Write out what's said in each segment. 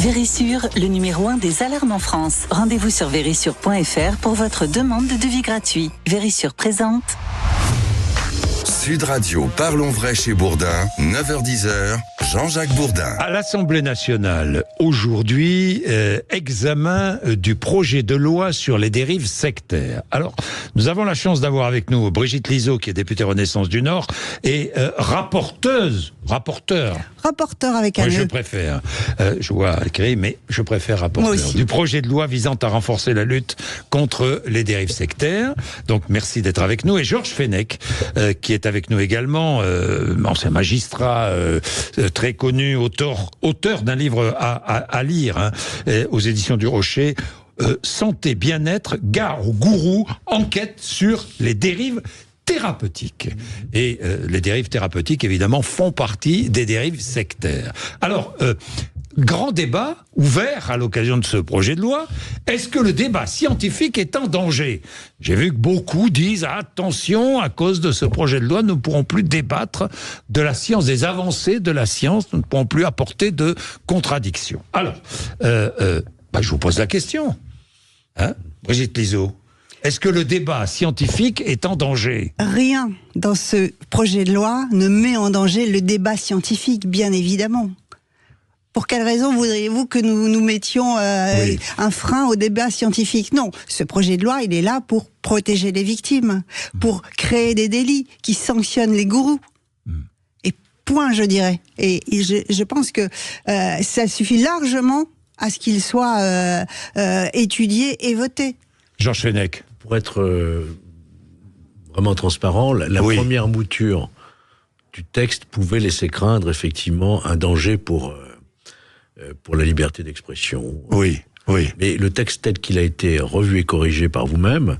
Vérissure, le numéro 1 des alarmes en France. Rendez-vous sur vérissure.fr pour votre demande de devis gratuit. Vérissure présente. Sud Radio, parlons vrai chez Bourdin, 9h-10h, Jean-Jacques Bourdin. À l'Assemblée nationale, aujourd'hui, examen du projet de loi sur les dérives sectaires. Alors, nous avons la chance d'avoir avec nous Brigitte Lizaud, qui est députée Renaissance du Nord, et rapporteur avec un Moi, je préfère. Je vois écrit, mais je préfère rapporteur. Du projet de loi visant à renforcer la lutte contre les dérives sectaires. Donc, merci d'être avec nous. Et Georges Fenech, qui est avec nous également, ancien magistrat, très connu, auteur d'un livre à lire, aux éditions du Rocher. Santé, bien-être, gare au gourou, enquête sur les dérives thérapeutiques. Et les dérives thérapeutiques, évidemment, font partie des dérives sectaires. Alors, grand débat ouvert à l'occasion de ce projet de loi. Est-ce que le débat scientifique est en danger ? J'ai vu que beaucoup disent « Attention, à cause de ce projet de loi, nous ne pourrons plus débattre de la science, des avancées de la science, nous ne pourrons plus apporter de contradictions. » Alors, je vous pose la question. Brigitte Lizaud, est-ce que le débat scientifique est en danger ? Rien dans ce projet de loi ne met en danger le débat scientifique, bien évidemment. Pour quelle raison voudriez-vous que nous mettions un frein au débat scientifique ? Non, ce projet de loi, il est là pour protéger les victimes, pour créer des délits qui sanctionnent les gourous. Et point, je dirais. Et je pense que ça suffit largement à ce qu'il soit étudié et voté. Georges Fenech. Pour être vraiment transparent, la première mouture du texte pouvait laisser craindre effectivement un danger pour la liberté d'expression. Oui. Mais le texte tel qu'il a été revu et corrigé par vous-même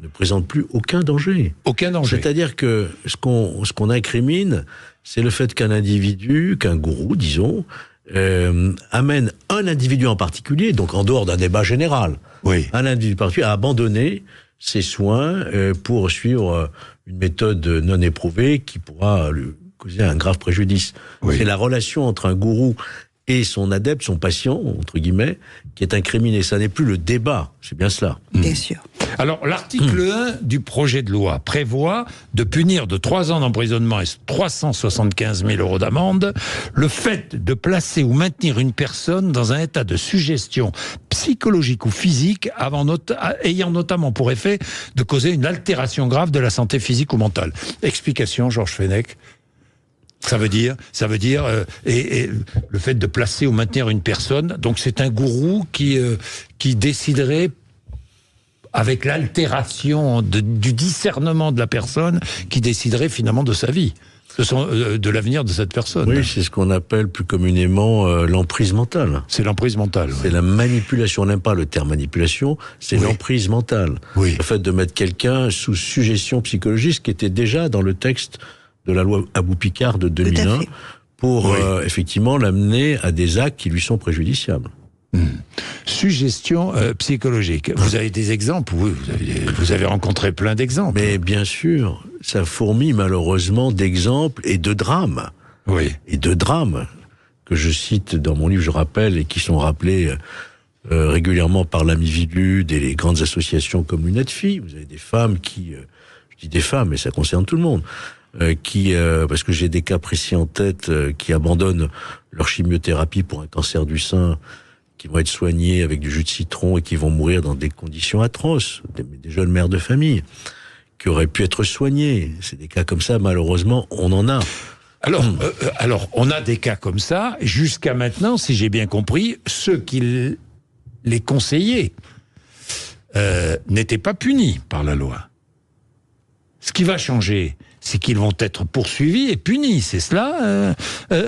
ne présente plus aucun danger. Aucun danger. C'est-à-dire que ce qu'on incrimine, c'est le fait qu'un individu, qu'un gourou, disons, amène un individu en particulier, donc en dehors d'un débat général, un individu particulier à abandonner ses soins pour suivre une méthode non éprouvée qui pourra lui causer un grave préjudice. C'est la relation entre un gourou et son adepte, son patient, entre guillemets, qui est incriminé. Ça n'est plus le débat, c'est bien cela. Bien sûr. Alors, l'article 1 du projet de loi prévoit de punir de 3 ans d'emprisonnement et 375 000 € d'amende le fait de placer ou maintenir une personne dans un état de suggestion psychologique ou physique ayant notamment pour effet de causer une altération grave de la santé physique ou mentale. Explication, Georges Fenech. Ça veut dire et le fait de placer ou maintenir une personne, donc c'est un gourou qui déciderait avec l'altération du discernement de la personne, qui déciderait finalement de sa vie, de l'avenir de cette personne. Oui, c'est ce qu'on appelle plus communément l'emprise mentale. C'est l'emprise mentale. C'est la manipulation, on n'aime pas le terme manipulation, c'est l'emprise mentale. Le fait de mettre quelqu'un sous suggestion psychologique, ce qui était déjà dans le texte de la loi Abou-Picard de 2001, pour effectivement l'amener à des actes qui lui sont préjudiciables. Suggestion psychologique. Vous avez des exemples ? Oui, vous avez rencontré plein d'exemples. Mais bien sûr, ça fourmille malheureusement d'exemples et de drames. Et de drames que je cite dans mon livre, je rappelle, et qui sont rappelés régulièrement par l'Ami Vilude et les grandes associations comme Lunettes Filles. Vous avez des femmes qui... je dis des femmes, mais ça concerne tout le monde. Parce que j'ai des cas précis en tête, qui abandonnent leur chimiothérapie pour un cancer du sein, qui vont être soignés avec du jus de citron et qui vont mourir dans des conditions atroces, des jeunes mères de famille, qui auraient pu être soignées. C'est des cas comme ça, malheureusement, on en a. Alors, on a des cas comme ça. Jusqu'à maintenant, si j'ai bien compris, ceux qui les conseillaient n'étaient pas punis par la loi. Ce qui va changer, c'est qu'ils vont être poursuivis et punis. C'est cela,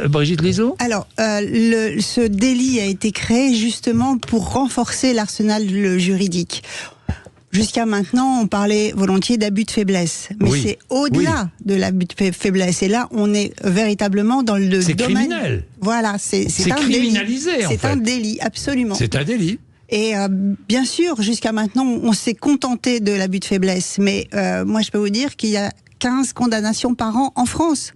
Brigitte Lizaud ? Alors, ce délit a été créé justement pour renforcer l'arsenal juridique. Jusqu'à maintenant, on parlait volontiers d'abus de faiblesse. Mais c'est au-delà de l'abus de faiblesse. Et là, on est véritablement dans le domaine... C'est criminel. Voilà, c'est un criminalisé, délit. en fait. C'est un délit, absolument. C'est un délit. Et bien sûr, jusqu'à maintenant, on s'est contenté de l'abus de faiblesse. Mais moi, je peux vous dire qu'il y a 15 condamnations par an en France.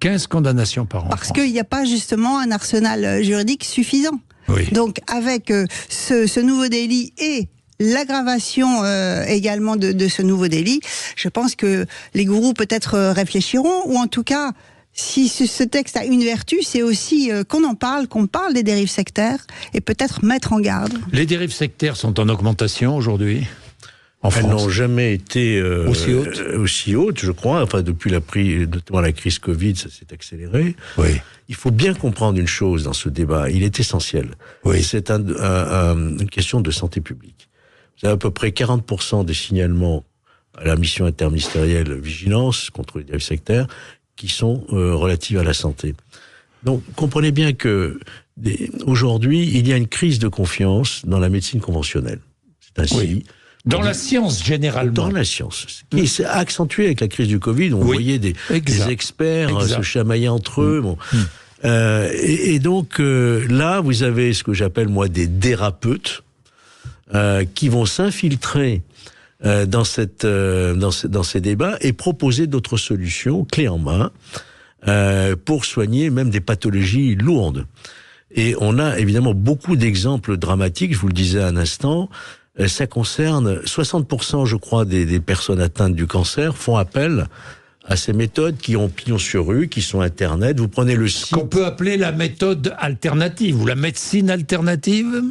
15 condamnations par an. Parce qu'il n'y a pas justement un arsenal juridique suffisant. Oui. Donc avec ce nouveau délit et l'aggravation également de ce nouveau délit, je pense que les gourous peut-être réfléchiront, ou en tout cas, si ce texte a une vertu, c'est aussi qu'on parle des dérives sectaires, et peut-être mettre en garde. Les dérives sectaires sont en augmentation aujourd'hui en France. Elles n'ont jamais été aussi hautes, je crois. Enfin, depuis notamment la crise Covid, ça s'est accéléré. Oui. Il faut bien comprendre une chose dans ce débat. Il est essentiel. Oui. C'est une question de santé publique. Vous avez à peu près 40% des signalements à la mission interministérielle vigilance contre les dérives sectaires qui sont relatifs à la santé. Donc, comprenez bien que aujourd'hui, il y a une crise de confiance dans la médecine conventionnelle. C'est ainsi. Oui. Dans la science, généralement. Dans la science. Qui s'est accentué avec la crise du Covid. On voyait des experts se chamailler entre eux. Bon. Et donc, là, vous avez ce que j'appelle, moi, des dérapeutes qui vont s'infiltrer dans ces débats et proposer d'autres solutions, clés en main, pour soigner même des pathologies lourdes. Et on a évidemment beaucoup d'exemples dramatiques, je vous le disais à un instant. Ça concerne 60%, je crois, des personnes atteintes du cancer font appel à ces méthodes qui ont pignon sur rue, qui sont Internet. Vous prenez le site... Qu'on peut appeler la méthode alternative ou la médecine alternative.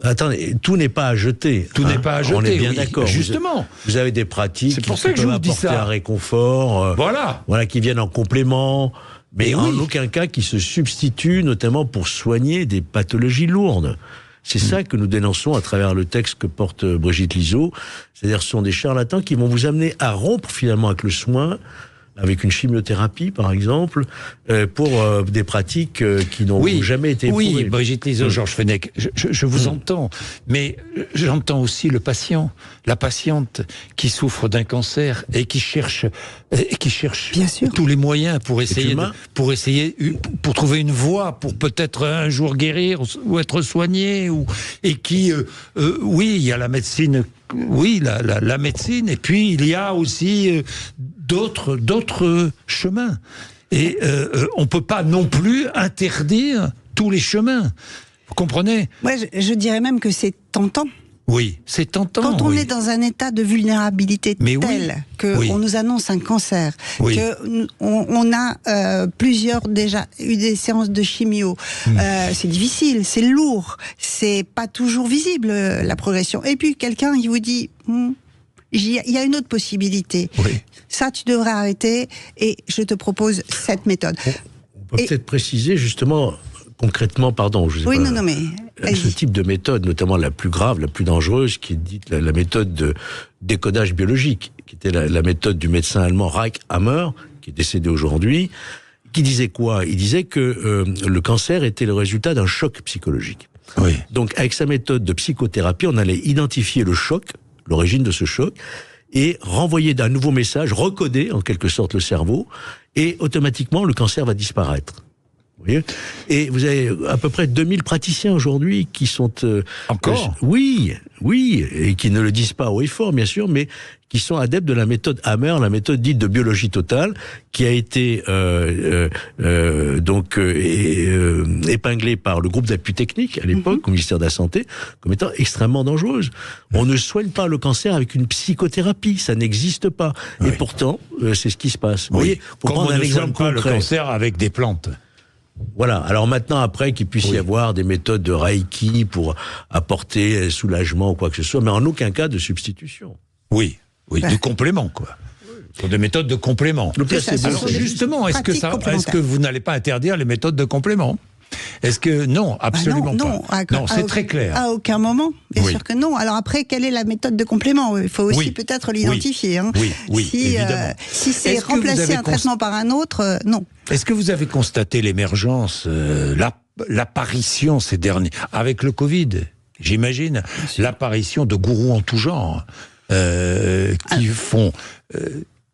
Attendez, tout n'est pas à jeter. Tout n'est pas à jeter. On est bien oui, d'accord. Justement. Vous avez des pratiques qui peuvent apporter un réconfort. Voilà, qui viennent en complément. Mais en aucun cas qui se substituent, notamment pour soigner des pathologies lourdes. C'est ça que nous dénonçons à travers le texte que porte Brigitte Lizaud. C'est-à-dire, ce sont des charlatans qui vont vous amener à rompre finalement avec le soin, avec une chimiothérapie par exemple, pour des pratiques qui n'ont jamais été éprouvées. Oui, Brigitte Lizaud, Georges Fenech, je vous entends, mais j'entends aussi le patient, la patiente qui souffre d'un cancer et qui cherche tous les moyens pour trouver une voie, pour peut-être un jour guérir ou être soigné, et qui, il y a la médecine. Oui, la médecine, et puis il y a aussi d'autres chemins. Et on ne peut pas non plus interdire tous les chemins. Vous comprenez ? Moi, je dirais même que c'est tentant. Oui, c'est tentant. Quand on est dans un état de vulnérabilité tel qu'on nous annonce un cancer, qu'on a déjà eu des séances de chimio, c'est difficile, c'est lourd, c'est pas toujours visible la progression. Et puis quelqu'un qui vous dit, il y a une autre possibilité. Ça, tu devrais arrêter et je te propose cette méthode. On peut peut-être préciser justement... Concrètement, ce type de méthode, notamment la plus grave, la plus dangereuse, qui est dite la méthode de décodage biologique, qui était la méthode du médecin allemand Reich Hammer, qui est décédé aujourd'hui, qui disait quoi ? Il disait que le cancer était le résultat d'un choc psychologique. Oui. Donc, avec sa méthode de psychothérapie, on allait identifier le choc, l'origine de ce choc, et renvoyer d'un nouveau message, recoder en quelque sorte le cerveau, et automatiquement, le cancer va disparaître. Vous voyez ? Et vous avez à peu près 2000 praticiens aujourd'hui qui sont... Encore ? Oui, et qui ne le disent pas haut et fort, bien sûr, mais qui sont adeptes de la méthode Hammer, la méthode dite de biologie totale, qui a été épinglée par le groupe d'appui technique, à l'époque, au ministère de la Santé, comme étant extrêmement dangereuse. On ne soigne pas le cancer avec une psychothérapie, ça n'existe pas. Et pourtant, c'est ce qui se passe. Vous voyez, pour prendre un exemple concret, le cancer avec des plantes. Voilà. Alors maintenant, après, qu'il puisse y avoir des méthodes de Reiki pour apporter soulagement ou quoi que ce soit, mais en aucun cas de substitution. Oui, du complément, quoi. Ce sont des méthodes de complément. Alors justement, est-ce que vous n'allez pas interdire les méthodes de complément ? Est-ce que non, absolument pas. Non, c'est très clair. À aucun moment, bien sûr que non. Alors après, quelle est la méthode de complément ? Il faut aussi peut-être l'identifier. Évidemment. Si c'est remplacer un traitement par un autre, non. Est-ce que vous avez constaté l'émergence, l'apparition ces derniers, avec le Covid, j'imagine, l'apparition de gourous en tout genre, qui font...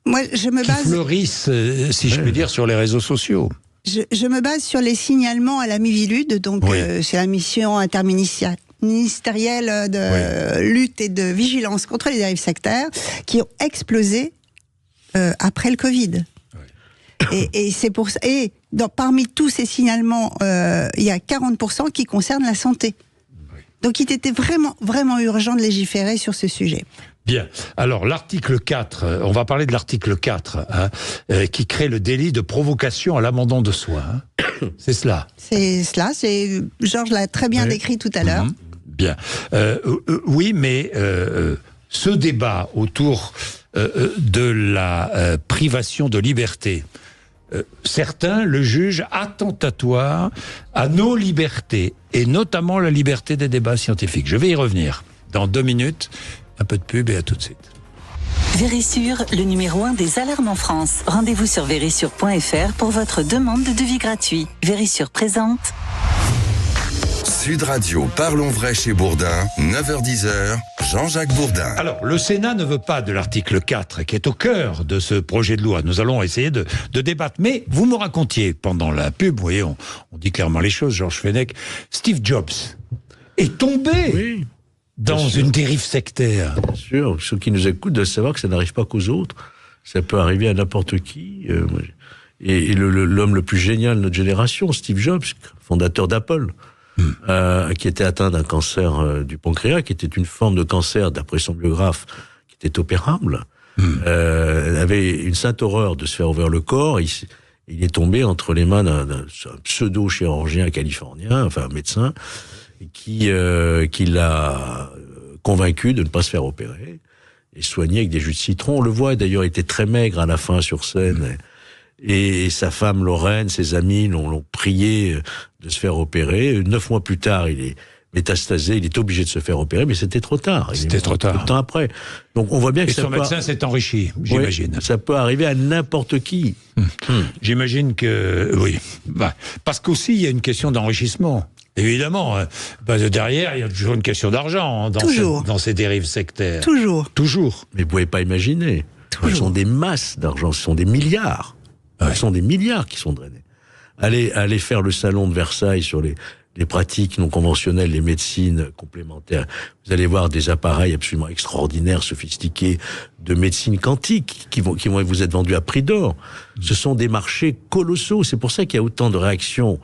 Moi, je me base... qui fleurissent, si je puis dire, sur les réseaux sociaux. Je me base sur les signalements à la Miviludes, donc c'est la mission interministérielle de lutte et de vigilance contre les dérives sectaires, qui ont explosé après le Covid. Et c'est pour ça. Et parmi tous ces signalements, il y a 40% qui concernent la santé. Donc il était vraiment, vraiment urgent de légiférer sur ce sujet. Bien. Alors, l'article 4, on va parler de l'article 4, qui crée le délit de provocation à l'abandon de soi. C'est cela. C'est cela. Georges l'a très bien décrit tout à l'heure. Bien. Oui, mais ce débat autour de la privation de liberté, certains le jugent attentatoire à nos libertés, et notamment la liberté des débats scientifiques. Je vais y revenir dans 2 minutes. Un peu de pub et à tout de suite. Vérissure, le numéro 1 des alarmes en France. Rendez-vous sur vérissure.fr pour votre demande de devis gratuit. Vérissure présente. Sud Radio, parlons vrai chez Bourdin, 9h-10h, Jean-Jacques Bourdin. Alors, le Sénat ne veut pas de l'article 4, qui est au cœur de ce projet de loi. Nous allons essayer de débattre. Mais vous me racontiez, pendant la pub, vous voyez, on dit clairement les choses, Georges Fenech, Steve Jobs est tombé dans une dérive sectaire. Bien sûr, ceux qui nous écoutent doivent savoir que ça n'arrive pas qu'aux autres. Ça peut arriver à n'importe qui. Et l'homme le plus génial de notre génération, Steve Jobs, fondateur d'Apple, qui était atteint d'un cancer du pancréas, qui était une forme de cancer, d'après son biographe, qui était opérable, avait une sainte horreur de se faire ouvrir le corps. Il est tombé entre les mains d'un pseudo-chirurgien californien, enfin un médecin, qui l'a convaincu de ne pas se faire opérer et soigner avec des jus de citron. On le voit, d'ailleurs, il était très maigre à la fin sur scène. Et sa femme Lorraine, ses amis l'ont prié de se faire opérer. 9 mois plus tard, il est métastasé, il est obligé de se faire opérer, mais c'était trop tard. C'était trop tard. Peu de temps après. Donc on voit bien que son médecin s'est enrichi, j'imagine. Oui, ça peut arriver à n'importe qui. J'imagine que, oui. Parce qu'aussi, il y a une question d'enrichissement. Évidemment, derrière, il y a toujours une question d'argent dans ces dérives sectaires. Toujours. Mais vous pouvez pas imaginer. Ce sont des masses d'argent, ce sont des milliards. Ce sont des milliards qui sont drainés. Allez faire le salon de Versailles sur les pratiques non conventionnelles, les médecines complémentaires. Vous allez voir des appareils absolument extraordinaires, sophistiqués, de médecine quantique, qui vont vous être vendus à prix d'or. Ce sont des marchés colossaux. C'est pour ça qu'il y a autant de réactions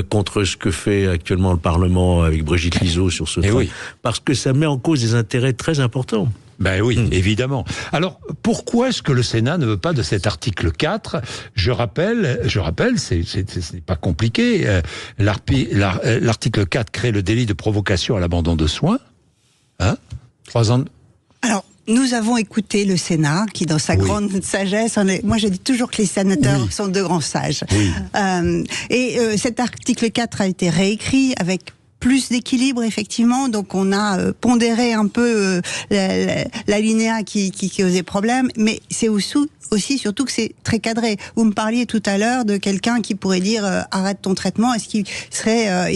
contre ce que fait actuellement le Parlement avec Brigitte Lizaud sur ce truc. Parce que ça met en cause des intérêts très importants. Ben oui, évidemment. Alors, pourquoi est-ce que le Sénat ne veut pas de cet article 4 ? Je rappelle, ce n'est pas compliqué. L'article 4 crée le délit de provocation à l'abandon de soins. 3 ans. Alors, nous avons écouté le Sénat, qui dans sa grande sagesse, moi je dis toujours que les sénateurs sont de grands sages. Cet article 4 a été réécrit avec plus d'équilibre, effectivement. Donc on a pondéré un peu l'alinéa qui causait problème, mais c'est aussi surtout que c'est très cadré. Vous me parliez tout à l'heure de quelqu'un qui pourrait dire arrête ton traitement, est-ce qu'il serait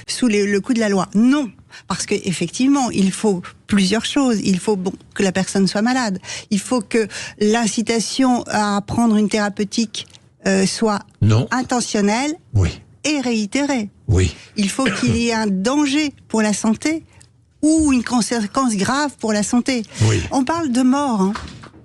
sous le coup de la loi ? Non. Parce que effectivement, il faut plusieurs choses. Il faut que la personne soit malade. Il faut que l'incitation à prendre une thérapeutique soit intentionnelle et réitérée. Il faut qu'il y ait un danger pour la santé ou une conséquence grave pour la santé. On parle de mort.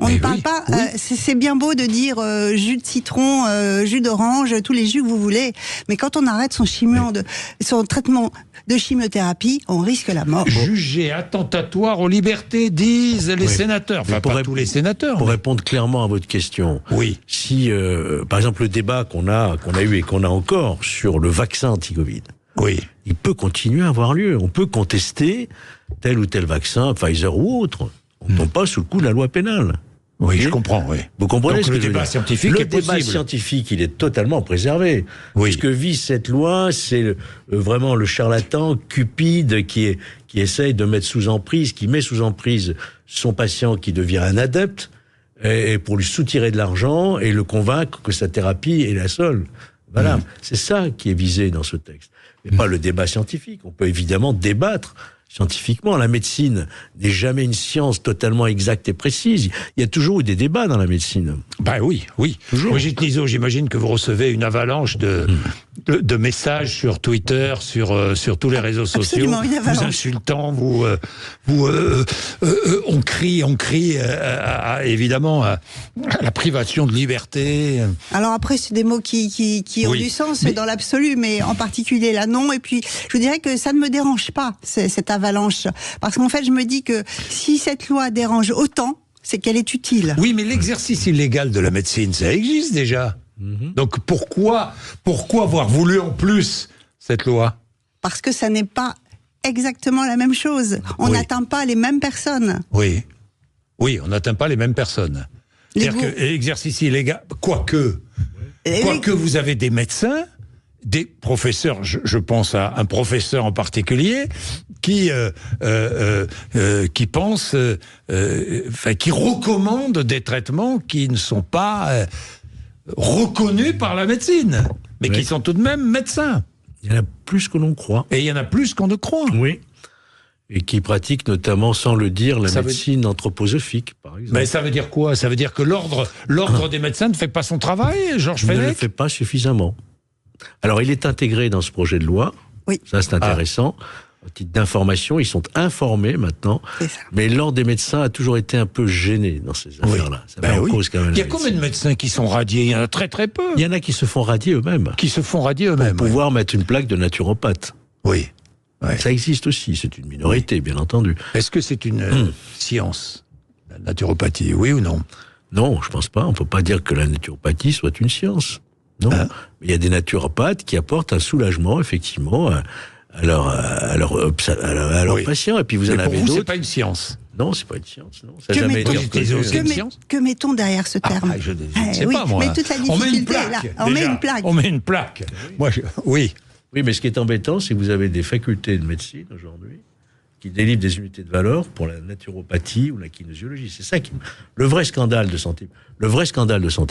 On ne parle pas. C'est bien beau de dire jus de citron, jus d'orange, tous les jus que vous voulez, mais quand on arrête son traitement de chimiothérapie, on risque la mort. Jugé attentatoire aux libertés, disent les sénateurs. Enfin, pas tous les sénateurs. Pour répondre clairement à votre question, si par exemple le débat qu'on a eu et qu'on a encore sur le vaccin anti-Covid, il peut continuer à avoir lieu. On peut contester tel ou tel vaccin, Pfizer ou autre. On ne tombe pas sous le coup de la loi pénale. Je comprends, Vous comprenez ce que le débat scientifique est possible. Le débat scientifique, il est totalement préservé. Ce que vise cette loi, c'est vraiment le charlatan cupide qui essaye de mettre sous emprise, qui met sous emprise son patient qui devient un adepte, et pour lui soutirer de l'argent et le convaincre que sa thérapie est la seule. Voilà, c'est ça qui est visé dans ce texte. Mais pas le débat scientifique. On peut évidemment débattre scientifiquement. La médecine n'est jamais une science totalement exacte et précise. Il y a toujours eu des débats dans la médecine. Ben oui. Toujours. Brigitte Liso, j'imagine que vous recevez une avalanche de messages sur Twitter, sur tous les réseaux sociaux, vous insultant, on crie évidemment à la privation de liberté. Alors après, c'est des mots qui ont du sens dans l'absolu, mais en particulier là non. Et puis, je vous dirais que ça ne me dérange pas, cette avalanche. Parce qu'en fait, je me dis que si cette loi dérange autant, c'est qu'elle est utile. Oui, mais l'exercice illégal de la médecine, ça existe déjà. Donc pourquoi avoir voulu en plus cette loi ? Parce que ça n'est pas exactement la même chose. On n'atteint pas les mêmes personnes. Oui, on n'atteint pas les mêmes personnes. C'est-à-dire que l'exercice illégal, quoique vous avez des médecins, des professeurs, je pense à un professeur en particulier, qui pense, qui recommande des traitements qui ne sont pas reconnus par la médecine, mais qui sont tout de même médecins. Il y en a plus que l'on croit. Et il y en a plus qu'on ne croit. Oui. Et qui pratiquent notamment, sans le dire, la médecine anthroposophique, par exemple. Mais ça veut dire quoi ? Ça veut dire que l'ordre des médecins ne fait pas son travail, Georges Fenech ? Ne le fait pas suffisamment. Alors, il est intégré dans ce projet de loi. Oui. Ça, c'est intéressant. Au titre d'information, ils sont informés maintenant. Mais l'ordre des médecins a toujours été un peu gêné dans ces affaires-là. Ça met en cause quand même. Il y a combien de médecins qui sont radiés ? Il y en a très très peu. Il y en a qui se font radier eux-mêmes. Pour pouvoir mettre une plaque de naturopathe. Oui. Ça existe aussi, c'est une minorité, bien entendu. Est-ce que c'est une science, la naturopathie, oui ou non ? Non, je pense pas. On peut pas dire que la naturopathie soit une science. Non. Mais il y a des naturopathes qui apportent un soulagement, effectivement, à leurs patients. Et puis vous en avez d'autres. C'est pas une science. Non, c'est pas une science. Non. Ça Que mettons derrière ce terme ? Je ne sais pas, moi. Mais toute la difficulté est là. On met une plaque. On met une plaque. Oui, mais ce qui est embêtant, c'est que vous avez des facultés de médecine aujourd'hui qui délivrent des unités de valeur pour la naturopathie ou la kinésiologie. C'est ça le vrai scandale de santé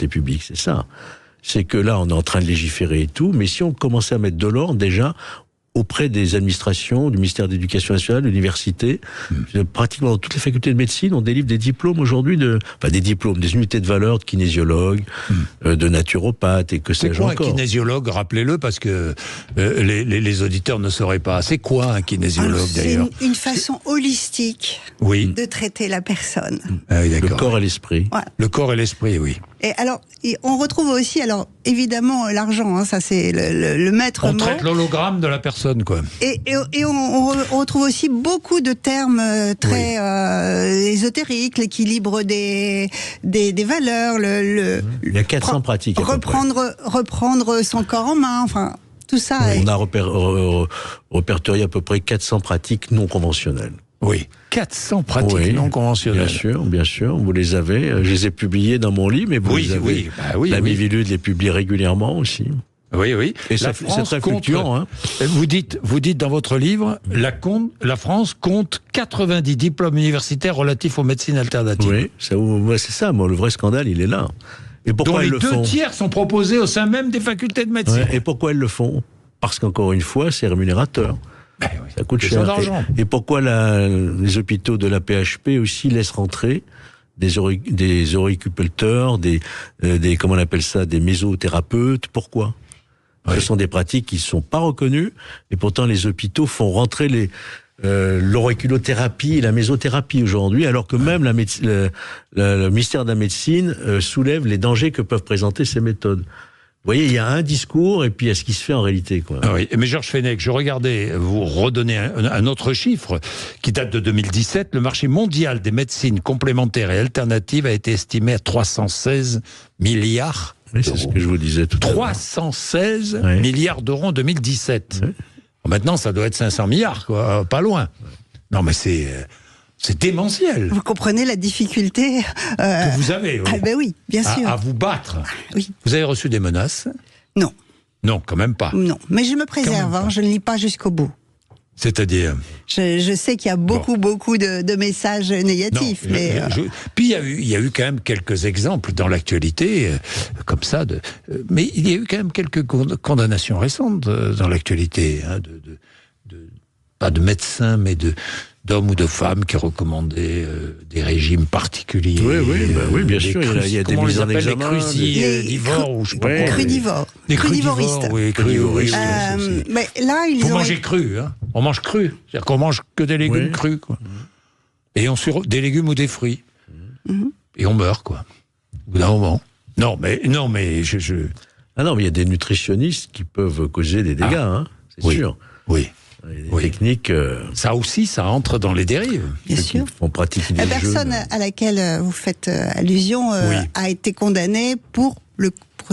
publique, c'est ça. C'est que là, on est en train de légiférer et tout, mais si on commençait à mettre de l'ordre déjà auprès des administrations, du ministère de l'Éducation nationale, de l'université, pratiquement dans toutes les facultés de médecine, on délivre des diplômes aujourd'hui des unités de valeur de kinésiologue, de naturopathe et que sais-je encore. C'est quoi un kinésiologue ? Rappelez-le, parce que les auditeurs ne sauraient pas. C'est quoi un kinésiologue d'ailleurs ? C'est une façon holistique de traiter la personne. Le corps et l'esprit. Ouais. Le corps et l'esprit, oui. Et alors, on retrouve aussi, évidemment, l'argent, ça c'est le maître mot. On traite l'hologramme de la personne, quoi. Et on retrouve aussi beaucoup de termes très ésotériques, l'équilibre des valeurs, il y a 400 pratiques. Reprendre son corps en main, enfin, tout ça. On a répertorié à peu près 400 pratiques non conventionnelles. Oui, 400 pratiques non conventionnelles. Bien sûr, vous les avez. Je les ai publiées dans mon livre, mais vous les avez. L'ami Vilude les publie régulièrement aussi. Oui. Et c'est très fluctuant. Vous dites dans votre livre, la France compte 90 diplômes universitaires relatifs aux médecines alternatives. Oui, c'est ça. Le vrai scandale, il est là. Et pourquoi dont les 2/3 sont proposés au sein même des facultés de médecine. Et pourquoi elles le font ? Parce qu'encore une fois, c'est rémunérateur. Ça coûte cher. Et pourquoi les hôpitaux de la PHP aussi laissent rentrer des auriculteurs, des comment on appelle ça, des mésothérapeutes ? Pourquoi ? Ce sont des pratiques qui ne sont pas reconnues, et pourtant les hôpitaux font rentrer l'auriculothérapie et la mésothérapie aujourd'hui, alors que même le ministère de la Médecine soulève les dangers que peuvent présenter ces méthodes. Vous voyez, il y a un discours et puis il y a ce qui se fait en réalité, quoi. Oui, mais Georges Fenech, je regardais vous redonner un autre chiffre qui date de 2017. Le marché mondial des médecines complémentaires et alternatives a été estimé à 316 milliards d'euros. C'est ce que je vous disais tout à l'heure. 316 milliards d'euros en 2017. Oui. Maintenant, ça doit être 500 milliards, quoi, pas loin. Non, mais c'est démentiel. Vous comprenez la difficulté que vous avez. Ah ben oui, bien sûr. À vous battre. Oui. Vous avez reçu des menaces ? Non. Non, quand même pas. Non, mais je me préserve, je ne lis pas jusqu'au bout. C'est-à-dire ? Je sais qu'il y a beaucoup de messages négatifs. Puis il y a eu quand même quelques exemples dans l'actualité, comme ça. Mais il y a eu quand même quelques condamnations récentes dans l'actualité, pas de médecins, mais d'hommes ou de femmes qui recommandaient des régimes particuliers. Oui, bien sûr, il y a des mises en examen. Les crucidivores, ou je sais pas quoi. Crudivores. Les Crudivoristes. Oui, crudivoristes. Mais là, ils faut ont manger cru, hein. On mange cru. C'est-à-dire qu'on mange que des légumes crus, quoi. Et des légumes ou des fruits. Et on meurt, quoi. Au bout d'un moment. Non, mais Ah non, mais il y a des nutritionnistes qui peuvent causer des dégâts, hein, c'est sûr. Oui. Les techniques. Ça aussi, ça entre dans les dérives. Bien sûr. On pratique des La personne à laquelle vous faites allusion a été condamnée pour le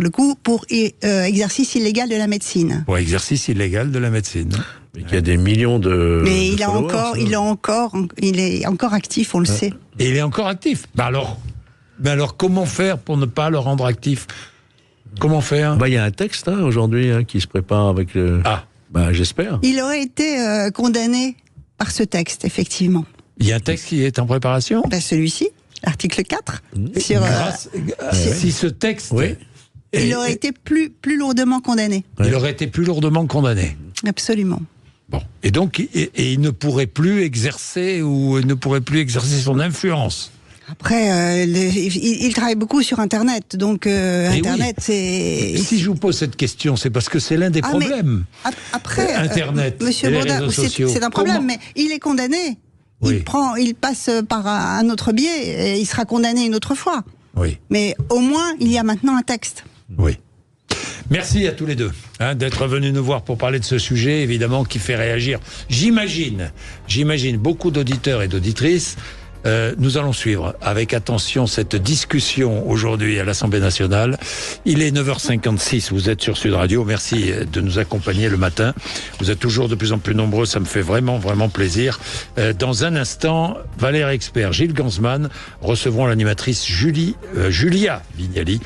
coup pour exercice illégal de la médecine. Pour exercice illégal de la médecine. Mais qu'il y a des millions de. Mais il est encore actif, on le sait. Et il est encore actif. Mais alors, comment faire pour ne pas le rendre actif? Comment faire? Il y a un texte aujourd'hui qui se prépare avec le. J'espère. Il aurait été condamné par ce texte, effectivement. Il y a un texte qui est en préparation? Celui-ci, l'article 4. Si ce texte... Il aurait été plus lourdement condamné. Il aurait été plus lourdement condamné. Absolument. Bon. Et donc, il ne pourrait plus exercer son influence. Après, il travaille beaucoup sur Internet, donc Internet, c'est... Si je vous pose cette question, c'est parce que c'est l'un des problèmes. Après, Internet, Monsieur Bourdin, c'est un problème, mais il est condamné. Il passe par un autre biais et il sera condamné une autre fois. Oui. Mais au moins, il y a maintenant un texte. Oui. Merci à tous les deux d'être venus nous voir pour parler de ce sujet, évidemment, qui fait réagir. J'imagine beaucoup d'auditeurs et d'auditrices. Nous allons suivre avec attention cette discussion aujourd'hui à l'Assemblée nationale. Il est 9h56, vous êtes sur Sud Radio. Merci de nous accompagner le matin. Vous êtes toujours de plus en plus nombreux, ça me fait vraiment, vraiment plaisir. Dans un instant, Valère Expert, Gilles Gansman recevront l'animatrice Julia Vignali,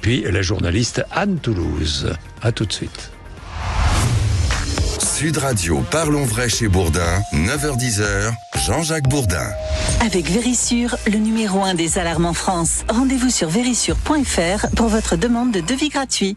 puis la journaliste Anne Toulouse. À tout de suite. Sud Radio, parlons vrai chez Bourdin, 9h-10h, Jean-Jacques Bourdin. Avec Vérissure, le numéro 1 des alarmes en France. Rendez-vous sur vérissure.fr pour votre demande de devis gratuit.